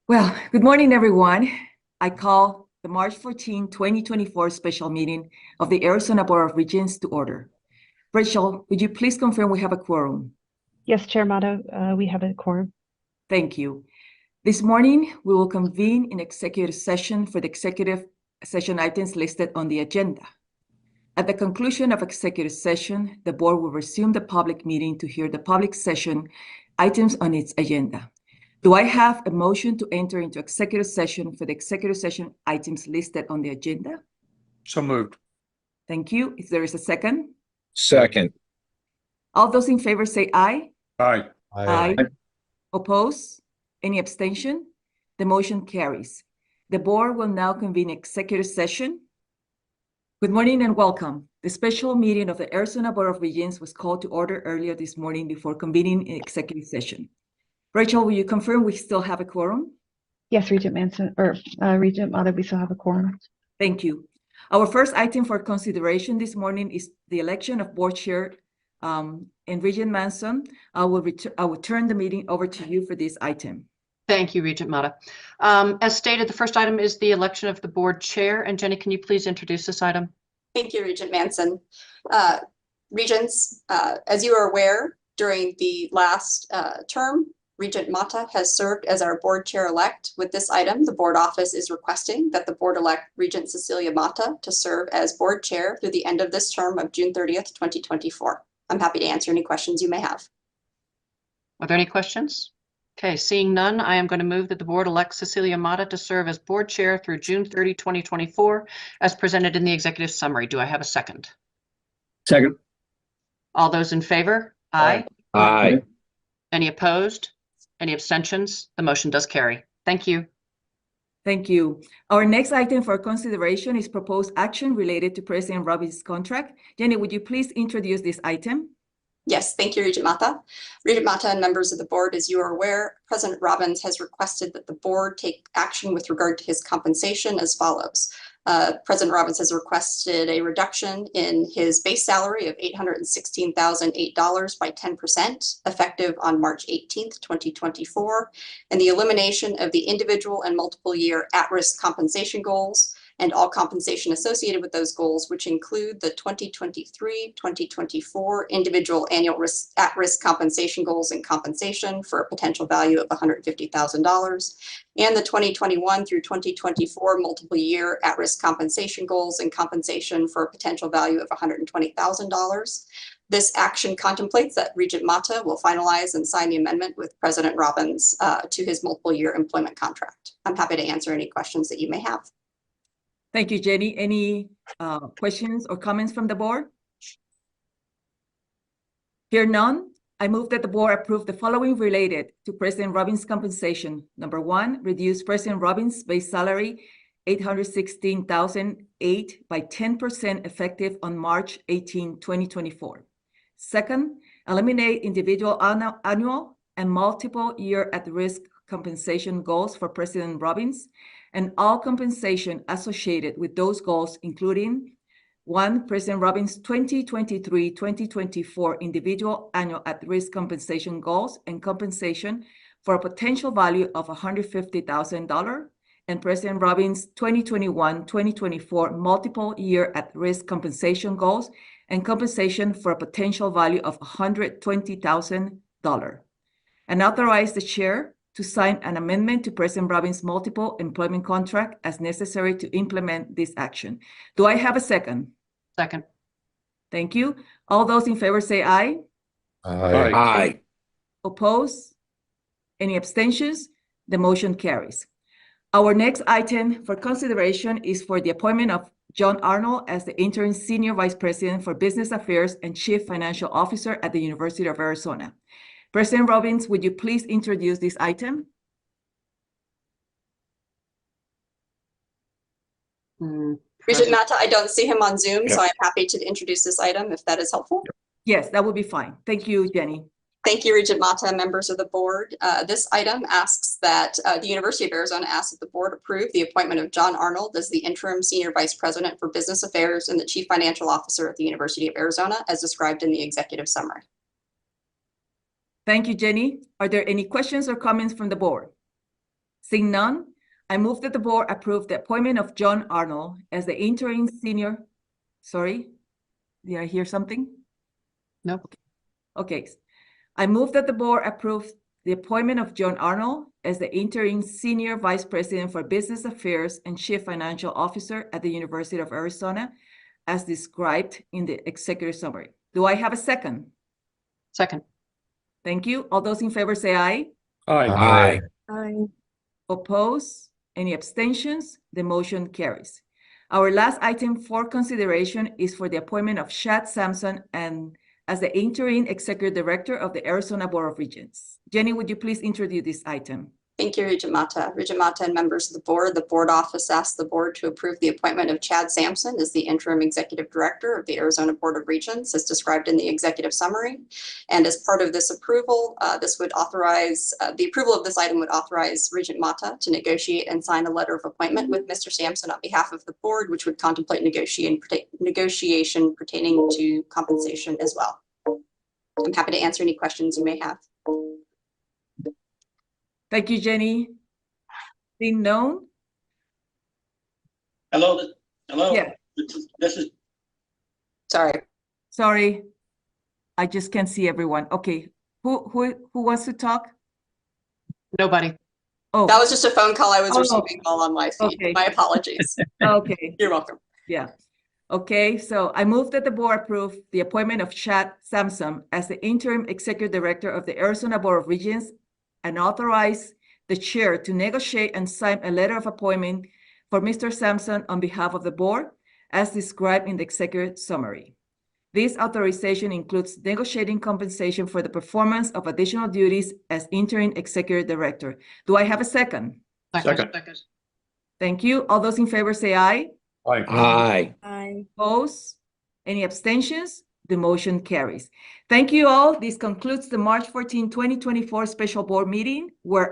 Well, good morning, everyone. I call the March 14, 2024 special meeting of the Arizona Board of Regents to order. Rachel, would you please confirm we have a quorum? Yes, Chair Mata, we have a quorum. Thank you. This morning, we will convene in executive session for the executive session items listed on the agenda. At the conclusion of executive session, the board will resume the public meeting to hear the public session items on its agenda. Do I have a motion to enter into executive session for the executive session items listed on the agenda? So moved. Thank you. If there is a second? Second. All those in favor say aye. Aye. Aye. Oppose? Any abstention? The motion carries. The board will now convene executive session. Good morning and welcome. The special meeting of the Arizona Board of Regents was called to order earlier this morning before convening in executive session. Rachel, will you confirm we still have a quorum? Yes, Regent Mata, we still have a quorum. Thank you. Our first item for consideration this morning is the election of board chair. And Regent Manson, I will turn the meeting over to you for this item. Thank you, Regent Mata. As stated, the first item is the election of the board chair. And Jenny, can you please introduce this item? Thank you, Regent Manson. Regents, as you are aware, during the last term, Regent Mata has served as our board chair-elect. With this item, the board office is requesting that the board elect Regent Cecilia Mata to serve as board chair through the end of this term of June 30th, 2024. I'm happy to answer any questions you may have. Are there any questions? Okay, seeing none, I am going to move that the board elect Cecilia Mata to serve as board chair through June 30, 2024, as presented in the executive summary. Do I have a second? Second. All those in favor? Aye. Aye. Any opposed? Any abstentions? The motion does carry. Thank you. Thank you. Our next item for consideration is proposed action related to President Robbins' contract. Jenny, would you please introduce this item? Yes, thank you, Regent Mata. Regent Mata and members of the board, as you are aware, President Robbins has requested that the board take action with regard to his compensation as follows. President Robbins has requested a reduction in his base salary of $816,008 by 10%, effective on March 18th, 2024, and the elimination of the individual and multiple year at-risk compensation goals and all compensation associated with those goals, which include the 2023-2024 individual annual at-risk compensation goals and compensation for a potential value of $150,000, and the 2021 through 2024 multiple year at-risk compensation goals and compensation for a potential value of $120,000. This action contemplates that Regent Mata will finalize and sign the amendment with President Robbins to his multiple year employment contract. I'm happy to answer any questions that you may have. Thank you, Jenny. Any questions or comments from the board? Hear none, I move that the board approve the following related to President Robbins' compensation. Number one, reduce President Robbins' base salary $816,008 by 10% effective on March 18, 2024. Second, eliminate individual annual and multiple year at-risk compensation goals for President Robbins and all compensation associated with those goals, including one, President Robbins' 2023-2024 individual annual at-risk compensation goals and compensation for a potential value of $150,000, and President Robbins' 2021-2024 multiple year at-risk compensation goals and compensation for a potential value of $120,000, and authorize the chair to sign an amendment to President Robbins' multiple employment contract as necessary to implement this action. Do I have a second? Second. Thank you. All those in favor say aye. Aye. Aye. Oppose? Any abstentions? The motion carries. Our next item for consideration is for the appointment of John Arnold as the interim Senior Vice President for Business Affairs and Chief Financial Officer at the University of Arizona. President Robbins, would you please introduce this item? Regent Mata, I don't see him on Zoom, so I'm happy to introduce this item if that is helpful. Yes, that would be fine. Thank you, Jenny. Thank you, Regent Mata, members of the board. This item asks that the University of Arizona asks that the board approve the appointment of John Arnold as the interim Senior Vice President for Business Affairs and the Chief Financial Officer at the University of Arizona, as described in the executive summary. Thank you, Jenny. Are there any questions or comments from the board? Seeing none, I move that the board approve the appointment of John Arnold as the interim senior. Sorry, did I hear something? No. Okay. I move that the board approve the appointment of John Arnold as the interim senior vice president for business affairs and chief financial officer at the University of Arizona, as described in the executive summary. Do I have a second? Second. Thank you. All those in favor say aye. Aye. Oppose? Any abstentions? The motion carries. Our last item for consideration is for the appointment of Chad Sampson and as the interim executive director of the Arizona Board of Regents. Jenny, would you please introduce this item? Thank you, Regent Mata. Regent Mata and members of the board office asks the board to approve the appointment of Chad Sampson as the interim executive director of the Arizona Board of Regents, as described in the executive summary. And as part of this approval, this would authorize, the approval of this item would authorize Regent Mata to negotiate and sign a letter of appointment with Mr. Sampson on behalf of the board, which would contemplate negotiation pertaining to compensation as well. I'm happy to answer any questions you may have. Thank you, Jenny. Seeing none? Hello, hello. Yeah. This is, Sorry. Sorry, I just can't see everyone. Okay, who wants to talk? Nobody. Oh, That was just a phone call I was Oh. receiving all on my feed. Okay. My apologies. okay, You're welcome. yeah. Okay, so I move that the board approve the appointment of Chad Sampson as the interim executive director of the Arizona Board of Regents and authorize the chair to negotiate and sign a letter of appointment for Mr. Sampson on behalf of the board, as described in the executive summary. This authorization includes negotiating compensation for the performance of additional duties as interim executive director. Do I have a second? Second. Thank you. All those in favor say aye. Aye. Oppose? Any abstentions? The motion carries. Thank you all. This concludes the March 14, 2024 special board meeting. We're